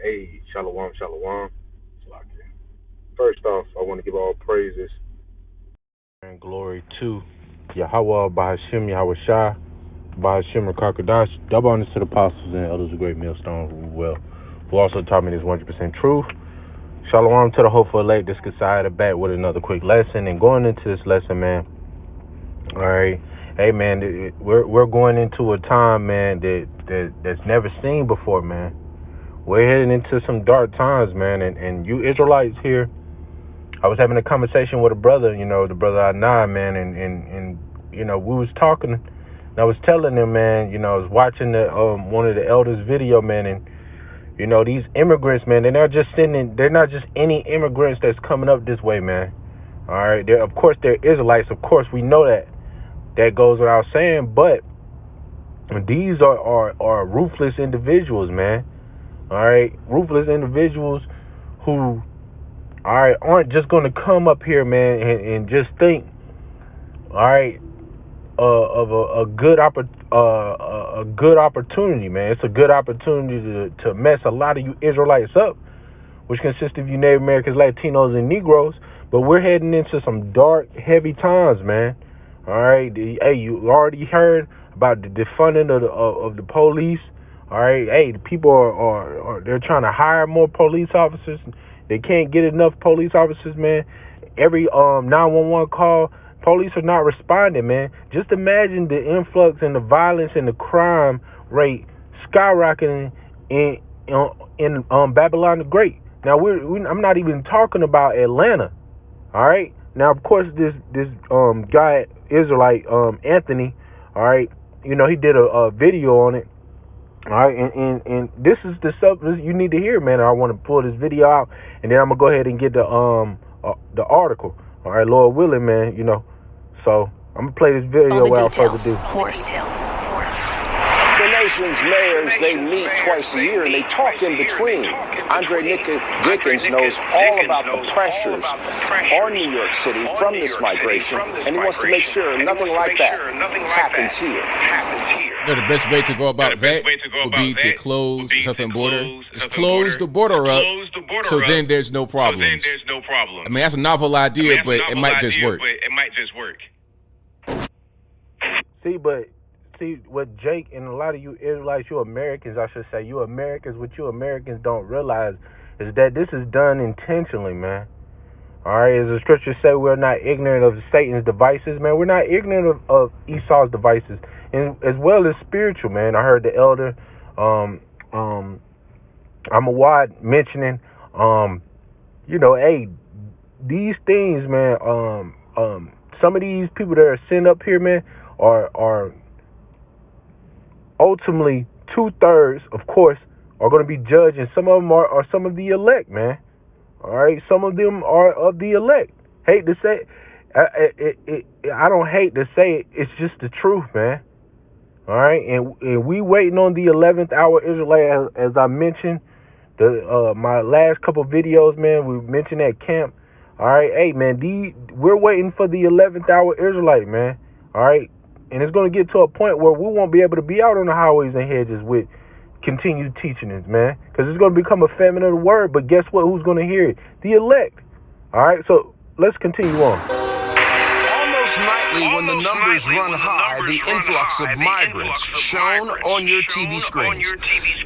Hey, shalom, shalom. Salakia. First off, I want to give all praises and glory to Yahweh, Bahashim, Yahweh Shai, Bahashim, Rakakadash, double honors to the apostles and elders of great millstone who also taught me this 100% truth. Shalom to the hopeful elect. This Kasai back with another quick lesson. And going into this lesson, man, all right, hey, man, we're going into a time, man, that's never seen before, man. We're heading into some dark times, man, and you Israelites here, I was having a conversation with a brother, the brother Anai, man, and we was talking, and I was telling him, man, I was watching the one of the elders' video, man, and these immigrants, man, they're not just any immigrants that's coming up this way, man. All right, of course they're Israelites, of course we know that goes without saying, but these are ruthless individuals, man. All right, ruthless individuals who, all right, aren't just going to come up here, man, and just think, all right, of a good opportunity, man. It's a good opportunity to mess a lot of you Israelites up, which consists of you Native Americans, Latinos, and Negroes. But we're heading into some dark, heavy times, man. All right, hey, you already heard about the defunding of the police. All right, hey, the people are they're trying to hire more police officers. They can't get enough police officers, man. Every 911 call, police are not responding, man. Just imagine the influx and the violence and the crime rate skyrocketing in Babylon the Great. Now I'm not even talking about Atlanta. All right. Now, of course, this guy Israelite Anthony, all right, he did a video on it. All right, and this is the stuff you need to hear, man. I want to pull this video out, and then I'm gonna go ahead and get the article. All right, Lord willing, man. So I'm gonna play this video without further ado. The nation's mayors, they meet twice a year and they talk in between. Andre Dickens knows all about the pressures on New York City from this migration, and he wants to make sure nothing like that happens here. The best way to go about that would be to close the southern border. Just close the border up, so then there's no problems. I mean, that's a novel idea, but it might just work. See, what Jake and a lot of you Israelites, you Americans, I should say, you Americans, what you Americans don't realize is that this is done intentionally, man. All right, as the scriptures say, we're not ignorant of Satan's devices, man. We're not ignorant of Esau's devices, and as well as spiritual, man. I heard the elder, Amawad mentioning, hey, these things, man. Some of these people that are sent up here, man, are ultimately 2/3, of course, are going to be judged, and some of them are some of the elect, man. All right, some of them are of the elect. Hate to say I don't hate to say it. It's just the truth, man. All right, and we waiting on the 11th hour Israelite, as I mentioned, my last couple videos, man. We mentioned that camp. All right, hey, man, we're waiting for the 11th hour Israelite, man. All right. And it's going to get to a point where we won't be able to be out on the highways and hedges with continued teaching this, man. Because it's going to become a famine of the word. But guess what? Who's going to hear it? The elect. All right, so let's continue on. Almost nightly, when the numbers run high, the influx of migrants shown on your TV screens.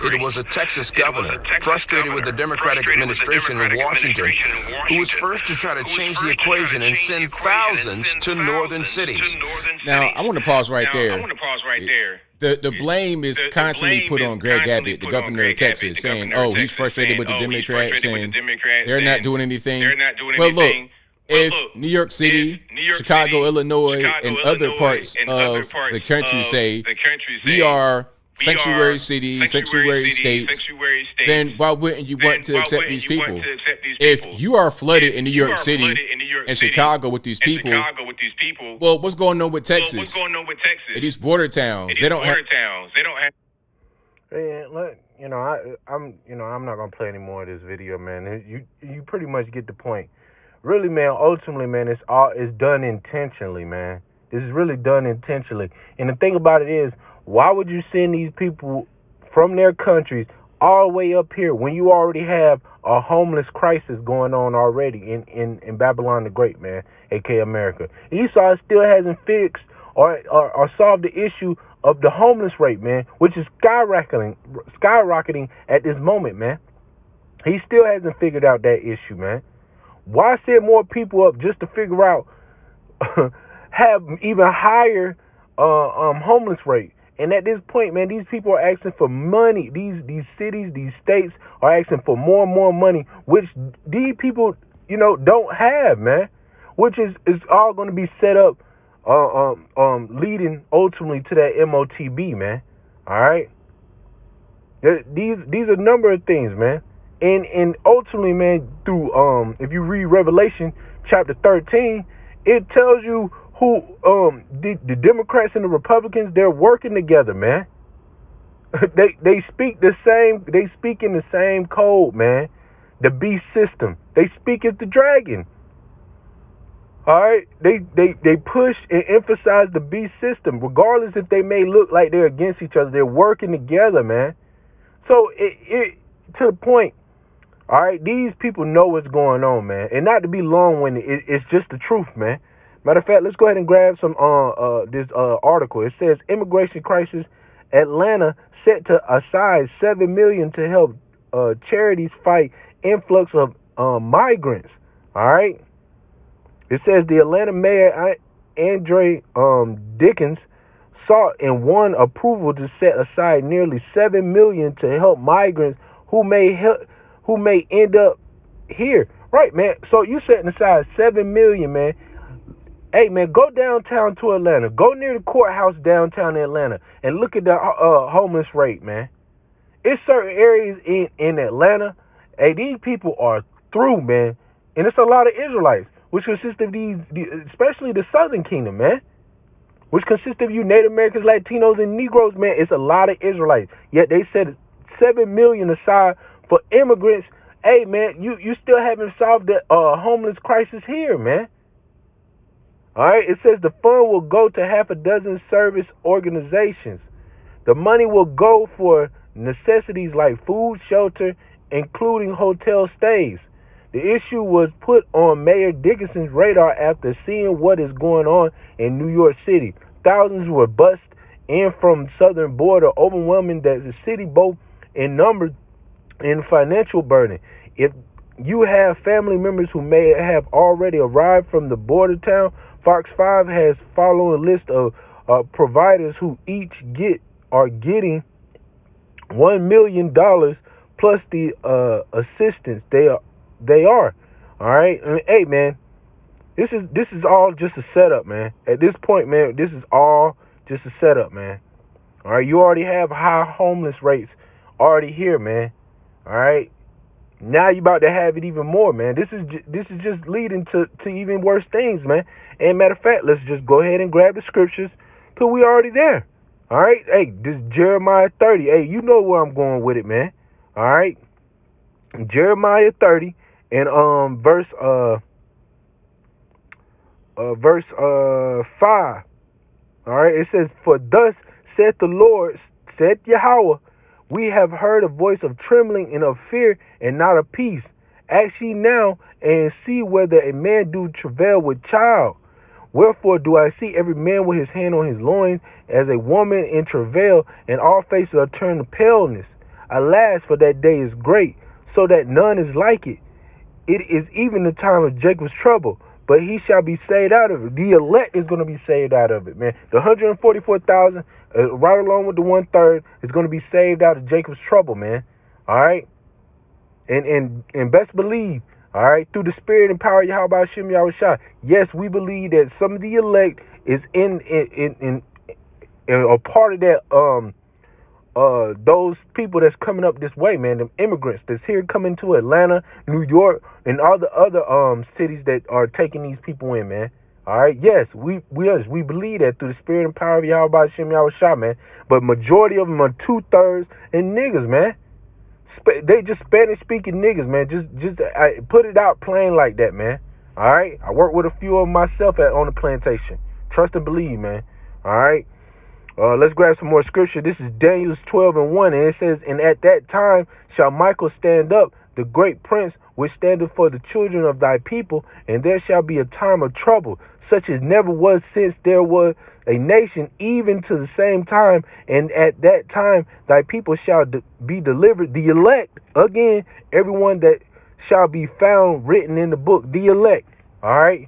It was a Texas governor, frustrated with the Democratic administration in Washington, who was first to try to change the equation and send thousands to northern cities. Now, I want to pause right there. The blame is constantly put on Greg Abbott, the governor of Texas, saying, oh, he's frustrated with the Democrats, saying they're not doing anything. Well, look, if New York City, Chicago, Illinois, and other parts of the country say we are sanctuary cities, sanctuary states, then why wouldn't you want to accept these people? If you are flooded in New York City and Chicago with these people, well, what's going on with Texas? These border towns, they don't have. Hey, look, I'm not gonna play any more of this video, man. You pretty much get the point. Really, man, ultimately, man, it's done intentionally, man. This is really done intentionally. And the thing about it is, why would you send these people from their countries all the way up here when you already have a homeless crisis going on already in Babylon the Great, man, aka America. Esau still hasn't fixed or solved the issue of the homeless rate, man, which is skyrocketing at this moment, man. He still hasn't figured out that issue, man. Why set more people up just to figure out have even higher homeless rate? And at this point, man, these people are asking for money. These cities, these states are asking for more and more money, which these people, don't have, man. Which is all going to be set up, leading ultimately to that MOTB, man. All right. These are a number of things, man. And ultimately, man, through if you read Revelation chapter 13, it tells you who the Democrats and the Republicans, they're working together, man. they speak in the same code, man. The beast system. They speak as the dragon. All right, they push and emphasize the beast system, regardless if they may look like they're against each other. They're working together, man. So it to the point. All right, these people know what's going on, man, and not to be long-winded, it's just the truth, man. Matter of fact, let's go ahead and grab some this article. It says immigration crisis, Atlanta set to aside $7 million to help charities fight influx of migrants. All right, it says the Atlanta mayor Andre Dickens sought and won approval to set aside nearly $7 million to help migrants who may end up here. Right, man. So you setting aside $7 million, man. Hey, man, go downtown to Atlanta. Go near the courthouse downtown Atlanta and look at the homeless rate, man. It's certain areas in Atlanta. Hey, these people are through, man. And it's a lot of Israelites, which consist of these, especially the Southern Kingdom, man. Which consists of you Native Americans, Latinos, and Negroes, man. It's a lot of Israelites. Yet they set $7 million aside for immigrants. Hey, man, you still haven't solved the homeless crisis here, man. All right, it says the fund will go to half a dozen service organizations. The money will go for necessities like food, shelter, including hotel stays. The issue was put on Mayor Dickinson's radar after seeing what is going on in New York City. Thousands were bussed in from southern border, overwhelming the city both in numbers and financial burden. If you have family members who may have already arrived from the border town, Fox 5 has following a list of providers who each are getting $1 million plus the assistance they are. All right, and, hey, man, this is all just a setup, man. At this point, man, this is all just a setup, man. All right, you already have high homeless rates already here, man. All right. Now you about to have it even more, man. This is just leading to even worse things, man. And matter of fact, let's just go ahead and grab the scriptures, because we already there. All right? Hey, this is Jeremiah 30. Hey, you know where I'm going with it, man. All right? Jeremiah 30 and verse 5. All right? It says, "For thus saith the Lord, saith Yahweh, we have heard a voice of trembling and of fear and not of peace. Ask ye now and see whether a man do travail with child. Wherefore do I see every man with his hand on his loins, as a woman in travail, and all faces are turned to paleness. Alas, for that day is great, so that none is like it. It is even the time of Jacob's trouble, but he shall be saved out of it." The elect is going to be saved out of it, man. The 144,000, right along with the 1/3, is going to be saved out of Jacob's trouble, man. All right? And best believe, all right, through the spirit and power of Yahweh Hashem Yahushua, yes, we believe that some of the elect is in a part of that those people that's coming up this way, man, the immigrants that's here coming to Atlanta, New York, and all the other cities that are taking these people in, man. All right, yes, we believe that through the spirit and power of Yahweh Hashem Yahushua, man. But majority of them are 2/3 and niggas, man. They just Spanish speaking niggas, man. Just I put it out plain like that, man. All right, I work with a few of them myself on the plantation. Trust and believe, man. All right. Let's grab some more scripture. This is Daniel 12:1, and it says, "And at that time shall Michael stand up, the great prince, which standeth for the children of thy people, and there shall be a time of trouble, such as never was since there was a nation, even to the same time. And at that time thy people shall be delivered, the elect." Again, everyone that shall be found written in the book, the elect. All right,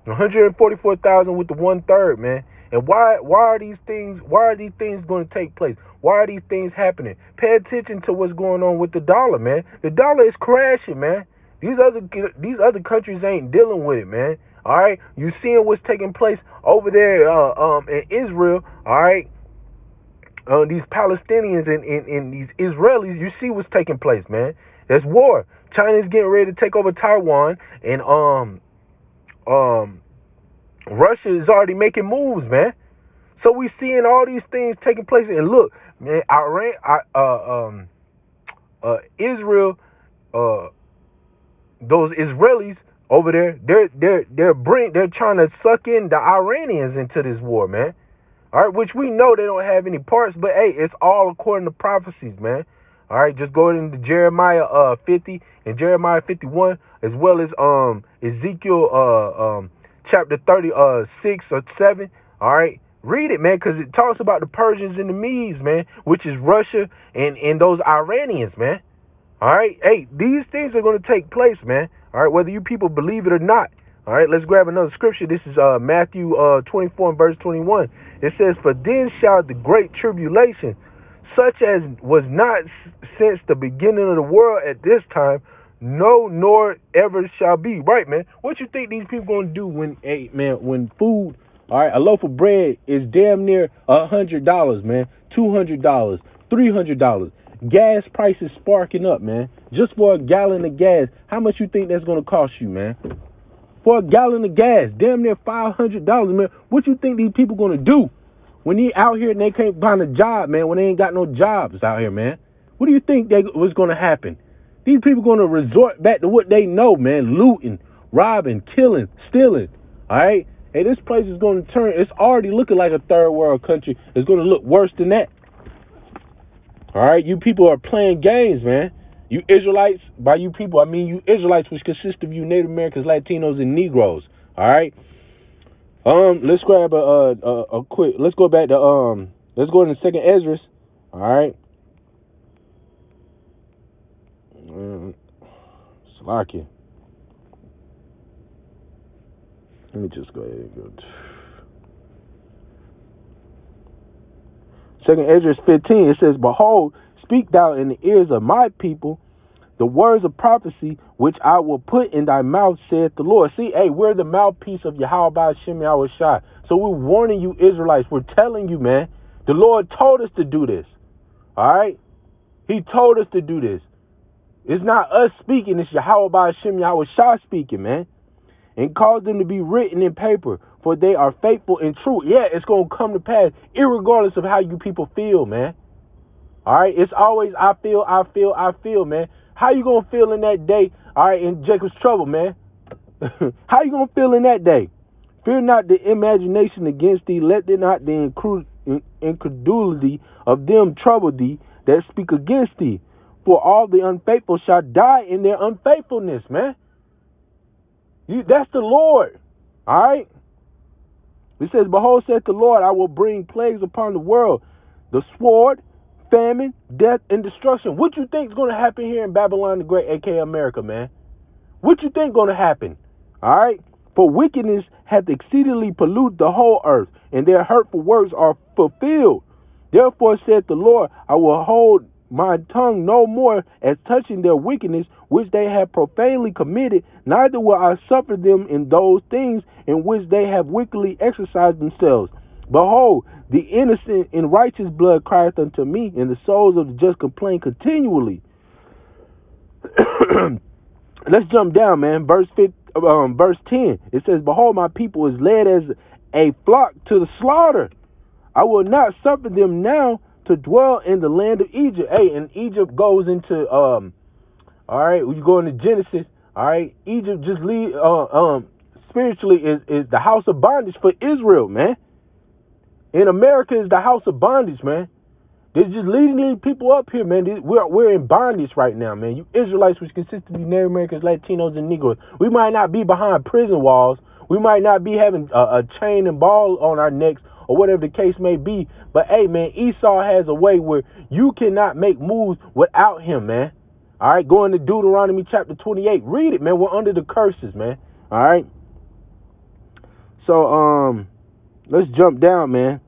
144,000 with the 1/3, man. And why are these things going to take place? Why are these things happening? Pay attention to what's going on with the dollar, man. The dollar is crashing, man. These other countries ain't dealing with it, man. All right, you seeing what's taking place over there in Israel. All right, these Palestinians and these Israelis. You see what's taking place, man. There's war. China's getting ready to take over Taiwan, and Russia is already making moves, man. So we seeing all these things taking place. And look, man, Israel, those Israelis over there, they're trying to suck in the Iranians into this war, man. All right, which we know they don't have any parts, but hey, it's all according to prophecies, man. All right, just go into Jeremiah 50 and Jeremiah 51, as well as Ezekiel chapter 36 or 7. All right, read it, man, because it talks about the Persians and the Medes, man, which is Russia and those Iranians, man. All right, hey, these things are going to take place, man. All right, whether you people believe it or not. All right, let's grab another scripture. This is Matthew 24 and verse 21. It says, "For then shall the great tribulation, such as was not since the beginning of the world at this time, no, nor ever shall be." Right, man. What you think these people gonna do when, hey, man, when food, all right, a loaf of bread is damn near $100, man, $200, $300. Gas prices sparking up, man. Just for a gallon of gas, how much you think that's gonna cost you, man? For a gallon of gas, damn near $500, man. What you think these people gonna do when they out here and they can't find a job, man? When they ain't got no jobs out here, man? What do you think was gonna happen? These people gonna resort back to what they know, man. Looting, robbing, killing, stealing. All right? Hey, this place is gonna turn. It's already looking like a third world country. It's gonna look worse than that. All right? You people are playing games, man. You Israelites, by you people, I mean you Israelites, which consist of you Native Americans, Latinos, and Negroes. All right. Let's grab a quick. Let's go back to Let's go into 2nd Esdras. All right. Slovakia. Let me just go ahead and go. 2nd Esdras 15. It says, "Behold, speak thou in the ears of my people the words of prophecy which I will put in thy mouth, saith the Lord." See, hey, we're the mouthpiece of Yahweh Ba'ashem Yahweh Shai. So we're warning you Israelites. We're telling you, man, the Lord told us to do this. All right? He told us to do this. It's not us speaking. It's Yahweh Ba'ashem Yahweh Shai speaking, man. "And cause them to be written in paper, for they are faithful and true." Yeah, it's going to come to pass, irregardless of how you people feel, man. All right? It's always I feel, man. How you going to feel in that day, all right, in Jacob's trouble, man? How you going to feel in that day? "Fear not the imagination against thee, let not the incredulity of them trouble thee that speak against thee. For all the unfaithful shall die in their unfaithfulness," man. That's the Lord. All right? It says, "Behold, saith the Lord, I will bring plagues upon the world, the sword, famine, death, and destruction." What you think is going to happen here in Babylon the Great, aka America, man? What you think going to happen? All right? "For wickedness hath exceedingly polluted the whole earth, and their hurtful works are fulfilled. Therefore saith the Lord, I will hold my tongue no more as touching their wickedness, which they have profanely committed, neither will I suffer them in those things in which they have wickedly exercised themselves. Behold, the innocent and righteous blood crieth unto me, and the souls of the just complain continually." Let's jump down, man. Verse 10. It says, "Behold, my people is led as a flock to the slaughter. I will not suffer them now to dwell in the land of Egypt." Hey, and Egypt goes into all right, you go into Genesis. All right, Egypt just spiritually is the house of bondage for Israel, man. And America is the house of bondage, man. They're just leading these people up here, man. We're in bondage right now, man. You Israelites, which consist of Native Americans, Latinos, and Negroes, we might not be behind prison walls. We might not be having a chain and ball on our necks or whatever the case may be. But, hey, man, Esau has a way where you cannot make moves without him, man. All right, going to Deuteronomy chapter 28. Read it, man. We're under the curses, man. All right. So, let's jump down, man.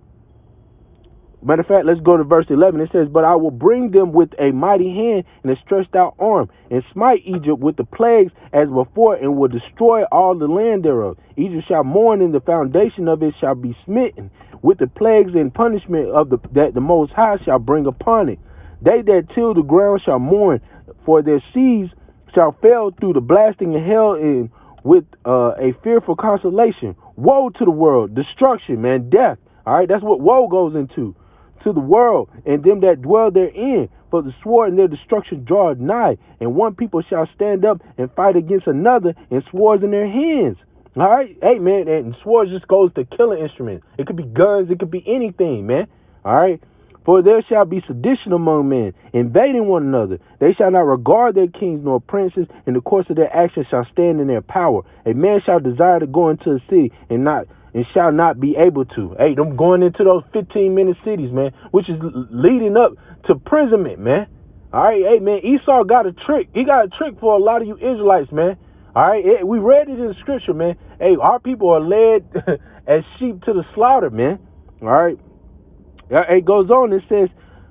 Matter of fact, let's go to verse 11. It says, "But I will bring them with a mighty hand and a stretched out arm, and smite Egypt with the plagues as before, and will destroy all the land thereof. Egypt shall mourn, and the foundation of it shall be smitten with the plagues and punishment of that the Most High shall bring upon it. They that till the ground shall mourn, for their seeds shall fail through the blasting of hell, and with a fearful consolation. Woe to the world, destruction, man, death." All right, that's what woe goes into. "To the world and them that dwell therein, for the sword and their destruction draweth nigh, and one people shall stand up and fight against another, and swords in their hands." All right, hey, man, and swords just goes to killing instruments. It could be guns, it could be anything, man. All right. "For there shall be sedition among men, invading one another. They shall not regard their kings nor princes, and the course of their actions shall stand in their power. A man shall desire to go into a city and shall not be able to." Hey, them going into those 15-minute cities, man, which is leading up to imprisonment, man. All right, hey, man, Esau got a trick. He got a trick for a lot of you Israelites, man. All right, we read it in the scripture, man. Hey, our people are led as sheep to the slaughter, man. All right. It goes on, it says,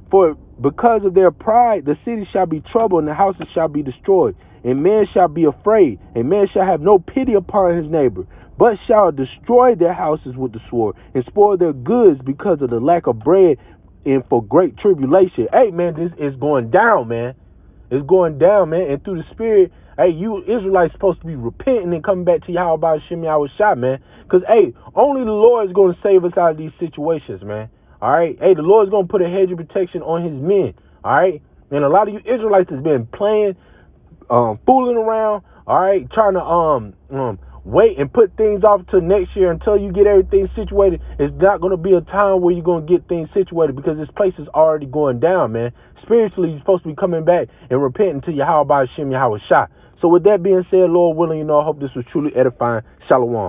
"For because of their pride, the city shall be troubled, and the houses shall be destroyed. And man shall be afraid, and man shall have no pity upon his neighbor, but shall destroy their houses with the sword, and spoil their goods because of the lack of bread, and for great tribulation." Hey, man, this is going down, man. It's going down, man. And through the Spirit, hey, you Israelites supposed to be repenting and coming back to Yahweh Shem Yahweh Shah, man. Because, hey, only the Lord is going to save us out of these situations, man. All right. Hey, the Lord's going to put a hedge of protection on his men. All right. And a lot of you Israelites has been playing, fooling around. All right. Trying to wait and put things off till next year until you get everything situated. It's not going to be a time where you're going to get things situated, because this place is already going down, man. Spiritually, you're supposed to be coming back and repenting to Yahweh Shem Yahweh Shah. So with that being said, Lord willing, I hope this was truly edifying. Shalom.